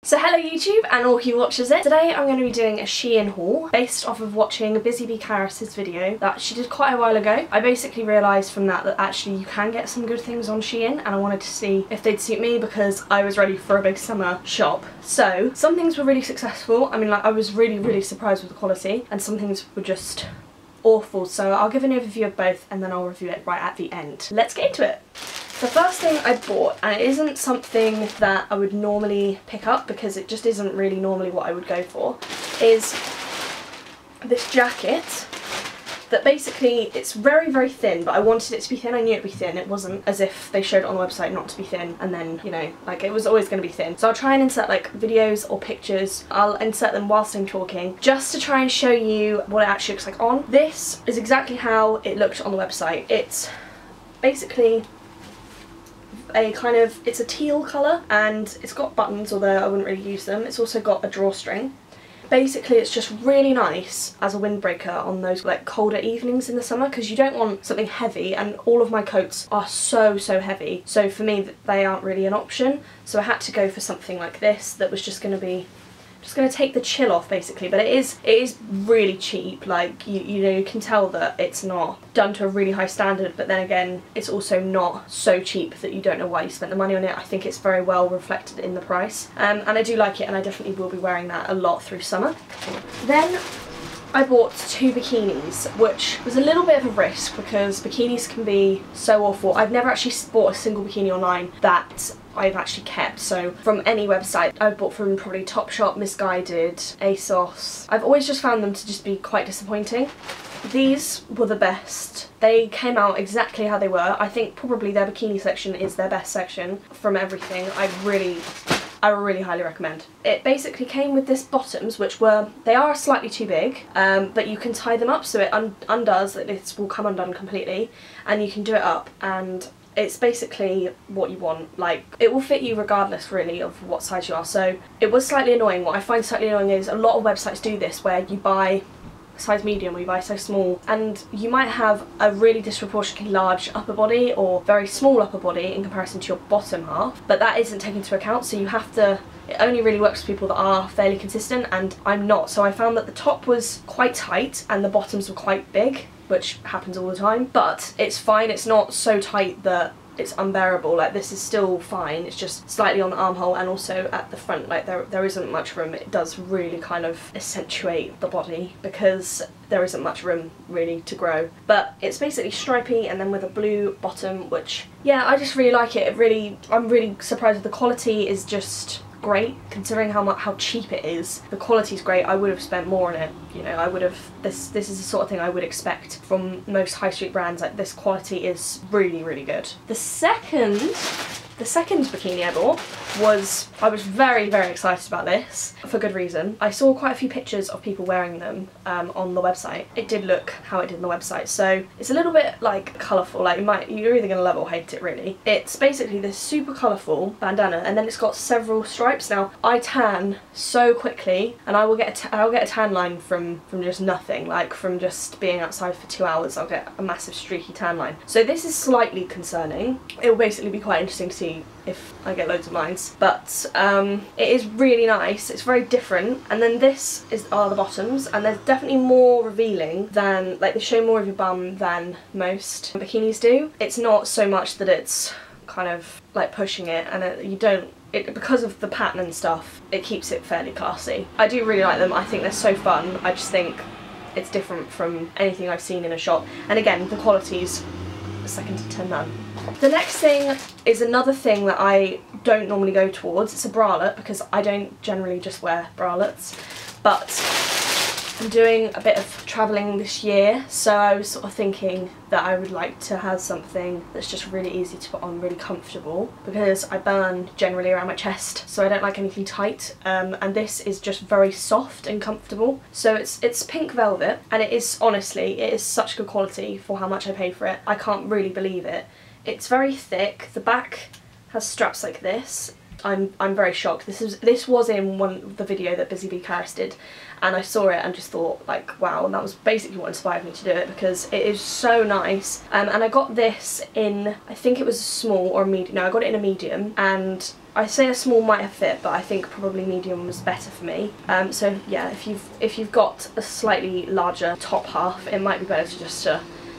So hello YouTube and all who watches it. Today I'm going to be doing a Shein haul based off of watching Busy Bee Karis's video that she did quite a while ago. I basically realised from that actually you can get some good things on Shein, and I wanted to see if they'd suit me because I was ready for a big summer shop. So some things were really successful. I mean, like, I was really surprised with the quality, and some things were just awful. So I'll give an overview of both and then I'll review it right at the end. Let's get into it. The first thing I bought, and it isn't something that I would normally pick up because it just isn't really normally what I would go for, is this jacket that basically, it's very thin, but I wanted it to be thin. I knew it'd be thin. It wasn't as if they showed it on the website not to be thin and then, you know, like, it was always going to be thin. So I'll try and insert like videos or pictures. I'll insert them whilst I'm talking just to try and show you what it actually looks like on. This is exactly how it looked on the website. It's basically a kind of, it's a teal colour and it's got buttons, although I wouldn't really use them. It's also got a drawstring. Basically it's just really nice as a windbreaker on those like colder evenings in the summer, because you don't want something heavy, and all of my coats are so heavy, so for me they aren't really an option. So I had to go for something like this that was just going to take the chill off basically. But it is really cheap. Like, you know, you can tell that it's not done to a really high standard, but then again it's also not so cheap that you don't know why you spent the money on it. I think it's very well reflected in the price, and I do like it, and I definitely will be wearing that a lot through summer. Then I bought two bikinis, which was a little bit of a risk because bikinis can be so awful. I've never actually bought a single bikini online that I've actually kept. So from any website, I've bought from probably Topshop, Misguided, ASOS. I've always just found them to just be quite disappointing. These were the best. They came out exactly how they were. I think probably their bikini section is their best section from everything. I really highly recommend. It basically came with this bottoms, which they are slightly too big, but you can tie them up so it undoes, it will come undone completely, and you can do it up, and it's basically what you want. Like, it will fit you regardless really of what size you are. So it was slightly annoying. What I find slightly annoying is a lot of websites do this where you buy size medium or you buy size small, and you might have a really disproportionately large upper body or very small upper body in comparison to your bottom half, but that isn't taken into account. So you have to, it only really works for people that are fairly consistent, and I'm not. So I found that the top was quite tight and the bottoms were quite big, which happens all the time, but it's fine. It's not so tight that it's unbearable. Like, this is still fine. It's just slightly on the armhole, and also at the front, like, there isn't much room. It does really kind of accentuate the body because there isn't much room really to grow. But it's basically stripy and then with a blue bottom, which, yeah, I just really like it. I'm really surprised with the quality. Is just great considering how cheap it is. The quality's great. I would have spent more on it, you know. I would have, this is the sort of thing I would expect from most high street brands. Like, this quality is really good. The second bikini I bought was, I was very excited about this for good reason. I saw quite a few pictures of people wearing them on the website. It did look how it did on the website, so it's a little bit like colourful. Like, you're either gonna love or hate it really. It's basically this super colourful bandana, and then it's got several stripes. Now, I tan so quickly, and I'll get a tan line from just nothing. Like, from just being outside for 2 hours, I'll get a massive streaky tan line. So this is slightly concerning. It will basically be quite interesting to see if I get loads of lines, but it is really nice. It's very different. And then this are the bottoms, and they're definitely more revealing than, like, they show more of your bum than most bikinis do. It's not so much that it's kind of like pushing it, and because of the pattern and stuff, it keeps it fairly classy. I do really like them. I think they're so fun. I just think it's different from anything I've seen in a shop, and again, the quality's second to none. The next thing is another thing that I don't normally go towards. It's a bralette, because I don't generally just wear bralettes, but I'm doing a bit of travelling this year, so I was sort of thinking that I would like to have something that's just really easy to put on, really comfortable, because I burn generally around my chest, so I don't like anything tight, and this is just very soft and comfortable. So it's pink velvet, and it is, honestly, it is such good quality for how much I paid for it. I can't really believe it. It's very thick. The back has straps like this, I'm very shocked. This was in the video that Busy Bee Karis did, and I saw it and just thought like, wow, and that was basically what inspired me to do it, because it is so nice. And I got this in, I think it was a small or a medium. No, I got it in a medium, and I say a small might have fit, but I think probably medium was better for me. So yeah, if you've got a slightly larger top half, it might be better to just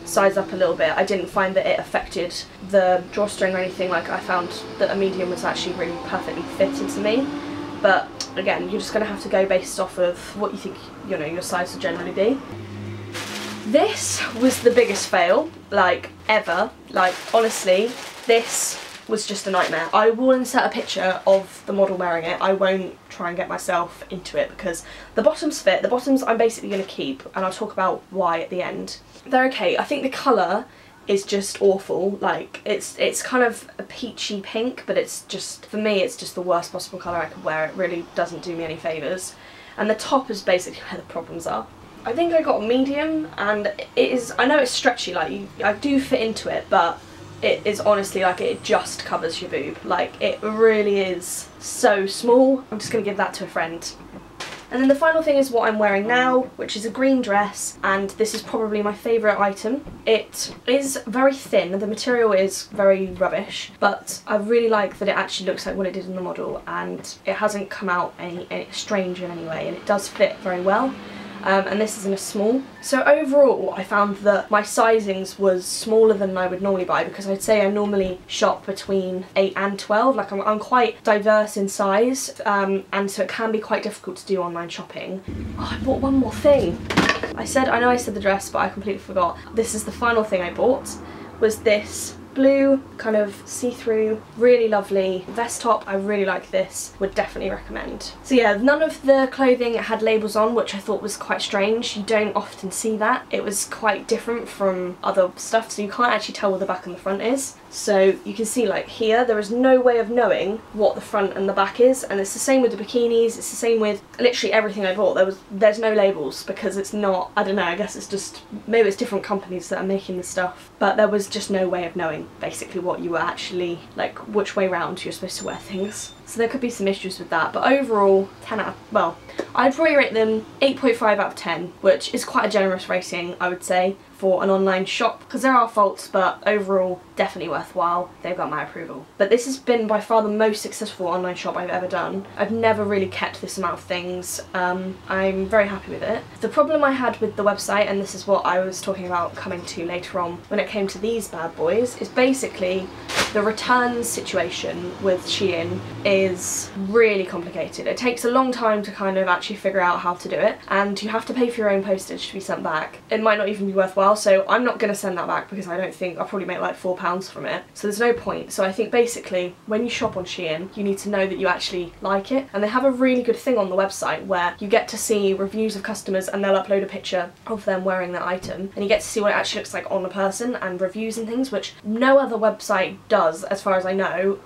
size up a little bit. I didn't find that it affected the drawstring or anything. Like, I found that a medium was actually really perfectly fitted to me. But again, you're just going to have to go based off of what you think, you know, your size will generally be. This was the biggest fail, like, ever. Like, honestly, this was just a nightmare. I will insert a picture of the model wearing it. I won't try and get myself into it because the bottoms fit. The bottoms I'm basically going to keep, and I'll talk about why at the end. They're okay. I think the colour is just awful. Like, it's kind of a peachy pink, but it's just, for me, it's just the worst possible colour I could wear. It really doesn't do me any favours. And the top is basically where the problems are. I think I got a medium, and it is, I know it's stretchy, like, I do fit into it, but it is honestly like it just covers your boob. Like, it really is so small. I'm just going to give that to a friend. And then the final thing is what I'm wearing now, which is a green dress, and this is probably my favourite item. It is very thin, the material is very rubbish, but I really like that it actually looks like what it did in the model, and it hasn't come out any strange in any way, and it does fit very well. And this is in a small. So overall, I found that my sizings was smaller than I would normally buy, because I'd say I normally shop between 8 and 12. Like, I'm quite diverse in size, and so it can be quite difficult to do online shopping. Oh, I bought one more thing. I know I said the dress, but I completely forgot. This is the final thing I bought, was this blue kind of see-through, really lovely vest top. I really like this, would definitely recommend. So yeah, none of the clothing had labels on, which I thought was quite strange. You don't often see that. It was quite different from other stuff, so you can't actually tell where the back and the front is. So you can see, like, here there is no way of knowing what the front and the back is, and it's the same with the bikinis, it's the same with literally everything I bought. There's no labels, because it's not, I don't know, I guess it's just, maybe it's different companies that are making the stuff, but there was just no way of knowing basically what you were actually, like, which way round you're supposed to wear things. So there could be some issues with that, but overall 10 out of, well, I'd probably rate them 8.5 out of 10, which is quite a generous rating, I would say, for an online shop, because there are faults, but overall definitely worthwhile. They've got my approval. But this has been by far the most successful online shop I've ever done. I've never really kept this amount of things. I'm very happy with it. The problem I had with the website, and this is what I was talking about coming to later on when it came to these bad boys, is basically the returns situation with Shein is really complicated. It takes a long time to kind of actually figure out how to do it, and you have to pay for your own postage to be sent back. It might not even be worthwhile, so I'm not going to send that back, because I don't think I'll probably make like £4 from it, so there's no point. So I think basically when you shop on Shein, you need to know that you actually like it, and they have a really good thing on the website where you get to see reviews of customers, and they'll upload a picture of them wearing that item, and you get to see what it actually looks like on a person, and reviews and things, which no other website does as far as I know.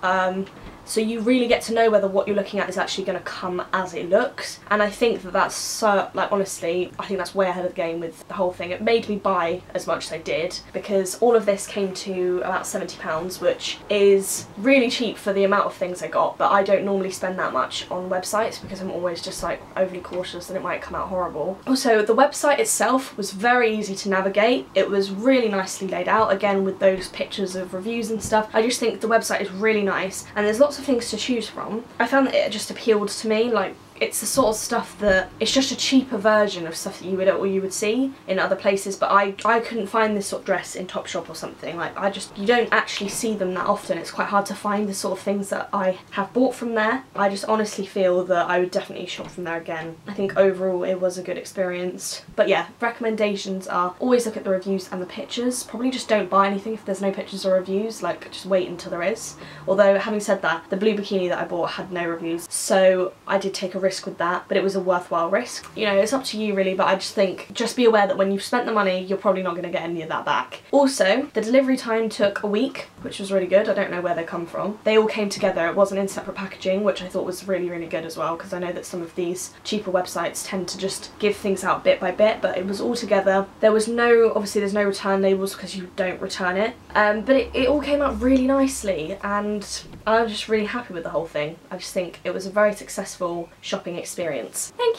So you really get to know whether what you're looking at is actually going to come as it looks, and I think that that's so, like, honestly, I think that's way ahead of the game with the whole thing. It made me buy as much as I did, because all of this came to about £70, which is really cheap for the amount of things I got, but I don't normally spend that much on websites because I'm always just like overly cautious that it might come out horrible. Also, the website itself was very easy to navigate. It was really nicely laid out, again with those pictures of reviews and stuff. I just think the website is really nice, and there's lots of things to choose from. I found that it just appealed to me. Like, it's the sort of stuff that, it's just a cheaper version of stuff that you would see in other places, but I couldn't find this sort of dress in Topshop or something. Like, you don't actually see them that often. It's quite hard to find the sort of things that I have bought from there. I just honestly feel that I would definitely shop from there again. I think overall it was a good experience. But yeah, recommendations are always look at the reviews and the pictures. Probably just don't buy anything if there's no pictures or reviews, like just wait until there is. Although, having said that, the blue bikini that I bought had no reviews, so I did take a risk risk with that, but it was a worthwhile risk. You know, it's up to you really, but I just think, just be aware that when you've spent the money, you're probably not going to get any of that back. Also, the delivery time took a week, which was really good. I don't know where they come from. They all came together. It wasn't in separate packaging, which I thought was really, really good as well, because I know that some of these cheaper websites tend to just give things out bit by bit, but it was all together. There was no, obviously there's no return labels because you don't return it, but it all came out really nicely, and I'm just really happy with the whole thing. I just think it was a very successful shopping experience. Thank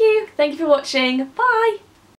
you for watching, bye!